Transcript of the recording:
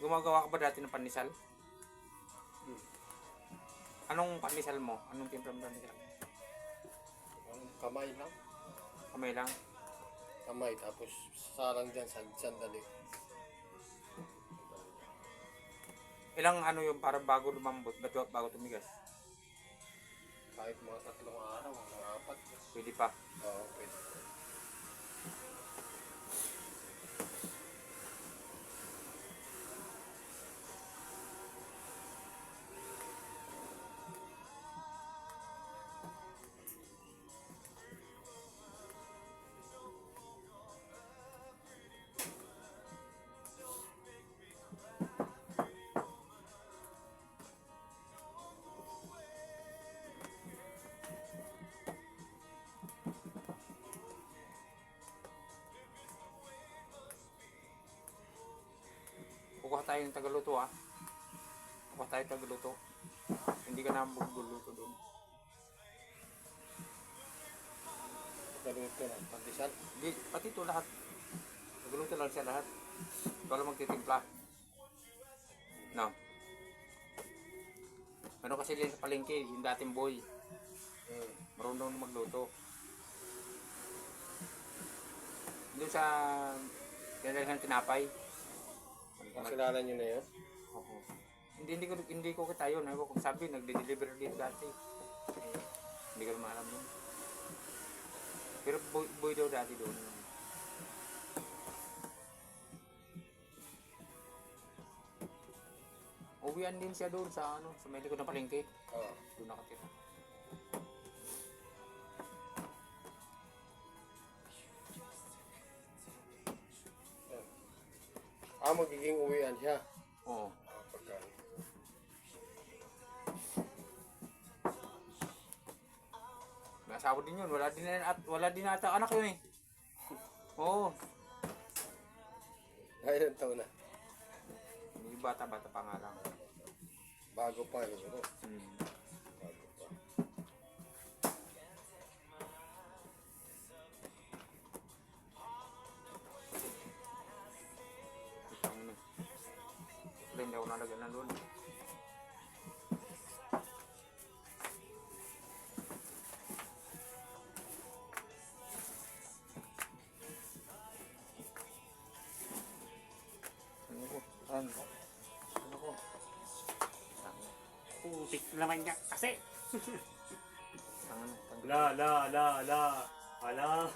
Gumagawa ka ba dati ng pandesal? Hmm. Anong pandesal mo? Anong timpla ng pandesal? Kamay lang. Kamay lang? Kamay, tapos sarang dyan sa sandali. Ilang ano yung para bago lumambot, bago tumigas? Kahit mga 3 araw, mga 4. Pwede pa. Oo, pwede. Kukuha tayo ng tagaluto ah. Kukuha tayo ng tagaluto. Hindi ka na magbuluto doon. Galuto ng pandesal. Hindi, pati ito lahat. Tagaluto lang siya lahat. Ikaw lang magtitimpla. No. Ano kasi din sa palengke, yung dating boy. Marunong na magluto. Doon sa tindahan ng tinapay. Kakilala nyo na yun? Oo. Hindi ko kita yun. Kung sabi, nagde-deliver dito dati. Hindi ko naman alam yun. Pero boy daw dati doon. Uwian din siya doon sa sa may likod ng palengke. Oo. Doon nakatira. Magiging uwian siya. Oo. Pagka. May asawa din yun. Wala din ata anak yun eh. Oo. Ilan taon na? Hindi bata-bata pa nga lang. Bago pa yun. Bago pa. Hindi ako nalagyan na doon. Ano ko? Putik naman niya kasi. Tangan. La. Ala.